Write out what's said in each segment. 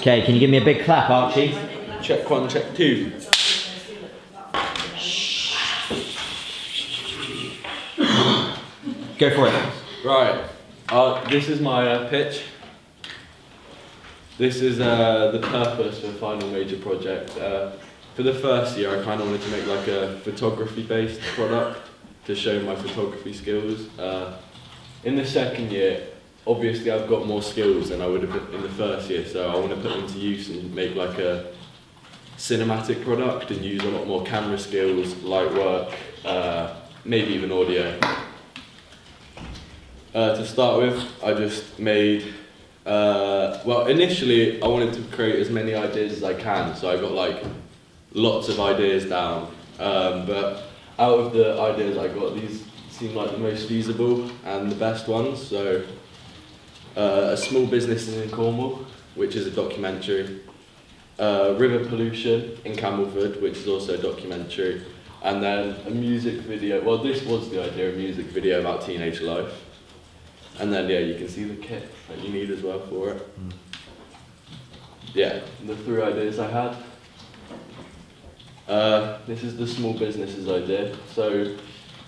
Okay, can you give me a big clap, Archie? Check 1, check 2. Go for it. Right, this is my pitch. This is the purpose for Final Major Project. For the first year, I kind of wanted to make like a photography-based product to show my photography skills. In the second year, obviously I've got more skills than I would have in the first year, so I want to put them to use and make like a cinematic product and use a lot more camera skills, light work, maybe even audio. To start with, I just made, well, initially I wanted to create as many ideas as I can, so I got like lots of ideas down, but out of the ideas I got, these seem like the most feasible and the best ones. So a small business in Cornwall, which is a documentary, river pollution in Camelford, which is also a documentary, and then a music video. Well, this was the idea, a music video about teenage life. And then, yeah, you can see the kit that you need as well for it. Yeah, the 3 ideas I had. This is the small businesses idea. So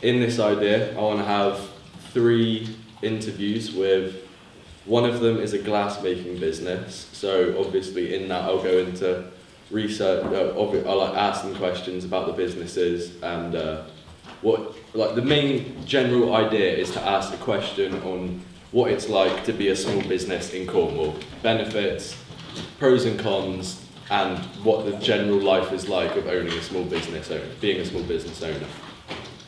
in this idea, I want to have 3 interviews with, one of them is a glass making business. So obviously in that I'll go into research, I'll like ask them questions about the businesses and what, like the main general idea is to ask a question on what it's like to be a small business in Cornwall, benefits, pros and cons, and what the general life is like of owning a small business, being a small business owner.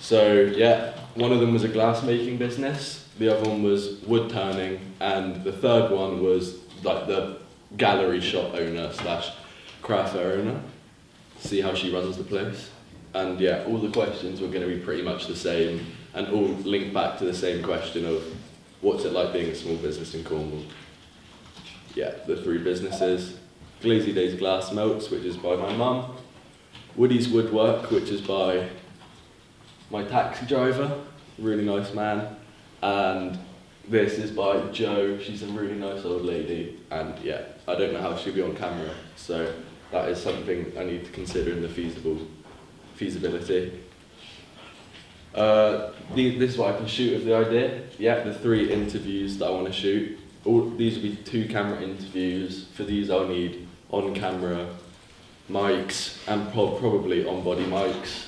So yeah, one of them was a glass making business, the other one was wood turning, and the third one was like the gallery shop owner / craft fair owner. See how she runs the place. And yeah, all the questions were going to be pretty much the same and all link back to the same question of what's it like being a small business in Cornwall. Yeah, the 3 businesses. Glazy Days Glass Melts, which is by my mum. Woody's Woodwork, which is by my taxi driver, really nice man. And this is by Jo, she's a really nice old lady. And yeah, I don't know how she'll be on camera, so that is something I need to consider in the feasibility. This is what I can shoot with the idea. Yeah, the 3 interviews that I want to shoot. These will be 2 camera interviews. For these I'll need on-camera mics and probably on-body mics.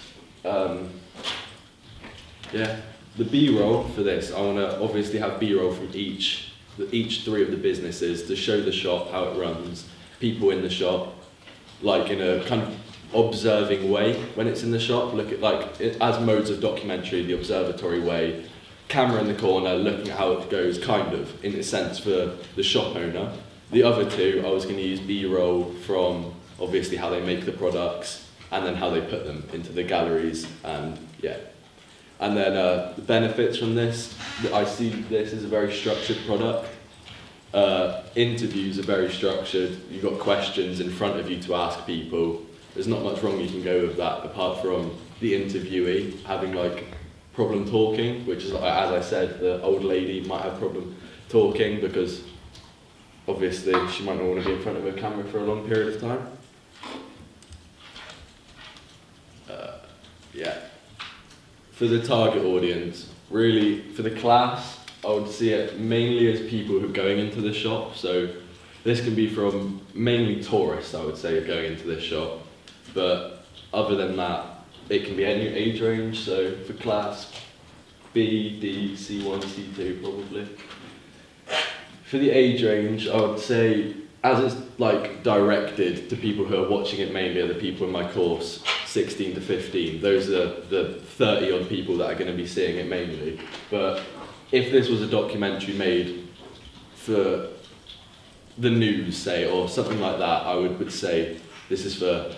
Yeah, the B-roll for this, I want to obviously have B-roll from each 3 of the businesses to show the shop, how it runs, people in the shop, like in a kind of observing way when it's in the shop, look at like as modes of documentary, the observatory way, camera in the corner, looking at how it goes, kind of in a sense for the shop owner. The other 2, I was going to use B-roll from obviously how they make the products and then how they put them into the galleries, and yeah. And then the benefits from this, I see this as a very structured product. Interviews are very structured. You've got questions in front of you to ask people. There's not much wrong you can go with that apart from the interviewee having like problem talking, which is, as I said, the old lady might have problem talking because obviously she might not want to be in front of a camera for a long period of time. Yeah. For the target audience, really for the class, I would see it mainly as people who are going into the shop. So this can be from mainly tourists, I would say, are going into this shop. But other than that, it can be any age range. So for class B, D, C1, C2 probably. For the age range, I would say, as it's like directed to people who are watching it mainly are the people in my course, 16 to 15. Those are the 30 odd people that are going to be seeing it mainly. But if this was a documentary made for the news, say, or something like that, I would say this is for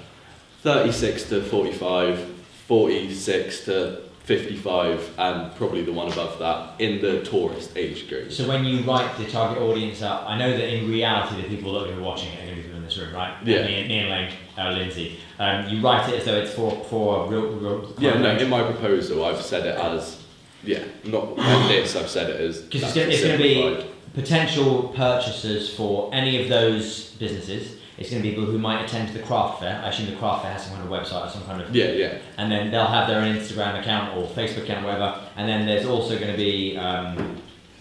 36 to 45, 46 to 55, and probably the one above that in the tourist age group. So when you write the target audience up, I know that in reality the people that are watching it are going to be people in this room, right? Yeah. Me and Lindsay. You write it as though it's for real. Yeah, no, in my proposal I've said it as, yeah, not like this, I've said it as. Because it's going to be potential purchasers for any of those businesses. It's going to be people who might attend to the craft fair. I assume the craft fair has some kind of website or some kind of... Yeah. And then they'll have their own Instagram account or Facebook account, whatever. And then there's also going to be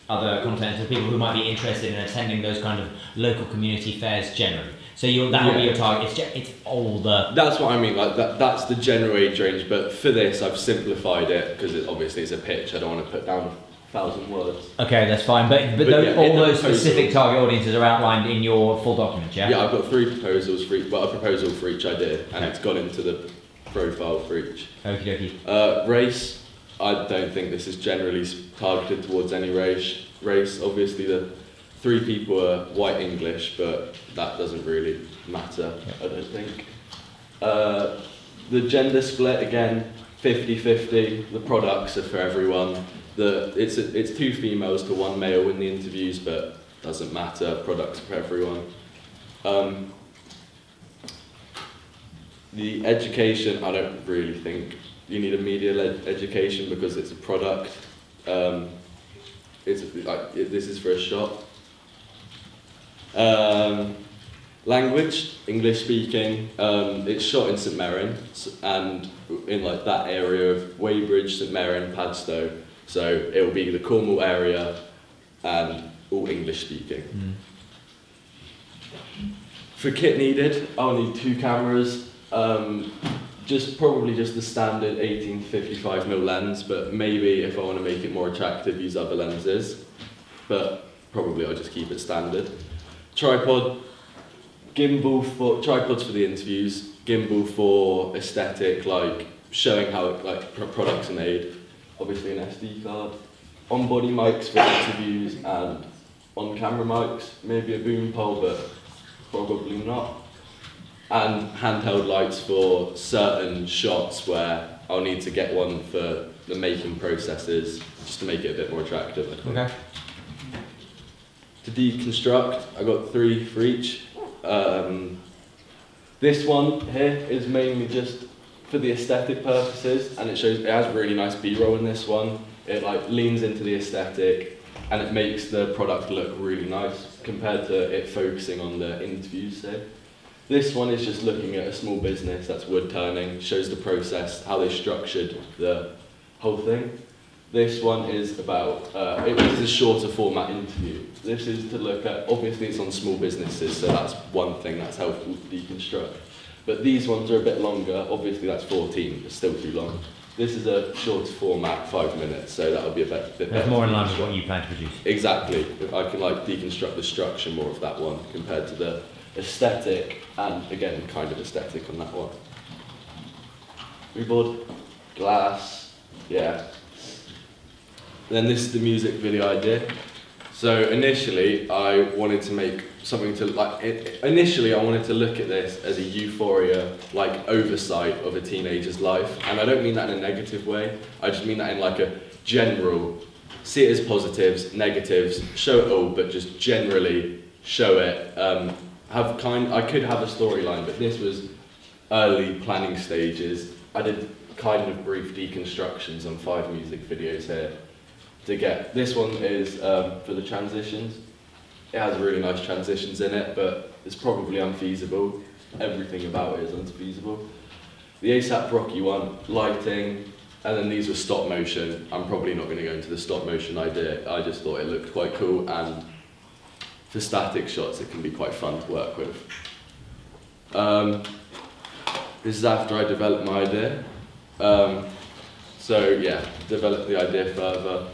other content for people who might be interested in attending those kind of local community fairs generally. So that will be your target. It's older. That's what I mean. Like that's the general age range. But for this, I've simplified it because obviously it's a pitch. I don't want to put down 1,000 words. Okay, that's fine. But all those specific target audiences are outlined in your full document, yeah? Yeah, I've got 3 proposals for each. Well, a proposal for each idea, and it's gone into the profile for each. Okie dokie. Race. I don't think this is generally targeted towards any race. Obviously, the 3 people are white English, but that doesn't really matter. I don't think. The gender split again, 50-50. The products are for everyone. It's 2 females to 1 male in the interviews, but doesn't matter. Products for everyone. The education, I don't really think you need a media-led education because it's a product. This is for a shop. Language, English speaking. It's shot in St Mirren and in like that area of Weybridge, St Mirren, Padstow. So it will be the Cornwall area and all English speaking. For kit needed, I'll need 2 cameras. Probably just the standard 18 to 55mm lens, but maybe if I want to make it more attractive, use other lenses. But probably I'll just keep it standard. Tripod, tripods for the interviews, gimbal for aesthetic, like showing how products are made. Obviously an SD card. On-body mics for interviews and on-camera mics, maybe a boom pole, but probably not. And handheld lights for certain shots where I'll need to get one for the making processes, just to make it a bit more attractive, I think. Okay. To deconstruct, I got 3 for each. This one here is mainly just for the aesthetic purposes, and it has really nice B-roll in this one. It leans into the aesthetic, and it makes the product look really nice compared to it focusing on the interviews, say. This one is just looking at a small business that's wood turning, shows the process, how they structured the whole thing. This one is about, it was a shorter format interview. This is to look at, obviously it's on small businesses, so that's one thing that's helpful to deconstruct. But these ones are a bit longer, obviously that's 14, it's still too long. This is a shorter format, 5 minutes, so that'll be a bit better. That's more in line with what you plan to produce. Exactly, I can deconstruct the structure more of that one compared to the aesthetic, and again, kind of aesthetic on that one. Reboard, glass, yeah. Then this is the music video idea. So initially, I wanted to make something to initially, I wanted to look at this as a euphoria, oversight of a teenager's life, and I don't mean that in a negative way. I just mean that in a general, see it as positives, negatives, show it all, but just generally show it. I could have a storyline, but this was early planning stages. I did kind of brief deconstructions on 5 music videos here. This one is for the transitions. It has really nice transitions in it, but it's probably unfeasible. Everything about it is unfeasible. The ASAP Rocky one, lighting, and then these were stop motion. I'm probably not going to go into the stop motion idea. I just thought it looked quite cool, and for static shots it can be quite fun to work with. This is after I developed my idea. So yeah, develop the idea further.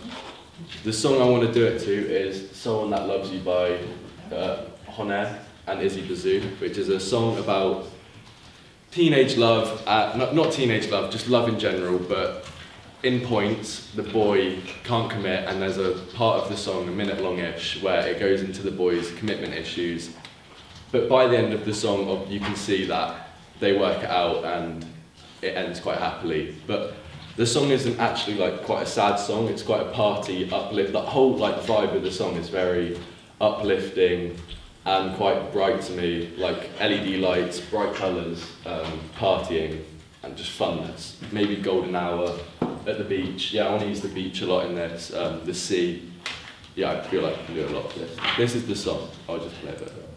The song I want to do it to is Someone That Loves You by Honair and Izzy Bazoo, which is a song about teenage love, not teenage love, just love in general, but in points, the boy can't commit, and there's a part of the song, a minute long-ish, where it goes into the boy's commitment issues. But by the end of the song, you can see that they work it out and it ends quite happily. But the song isn't actually quite a sad song, it's quite a party, uplift. The whole vibe of the song is very uplifting and quite bright to me, LED lights, bright colours, partying, and just funness. Maybe golden hour at the beach. Yeah, I want to use the beach a lot in this, the sea. yeah, I feel like I can do a lot of this. This is the song. I'll just play it.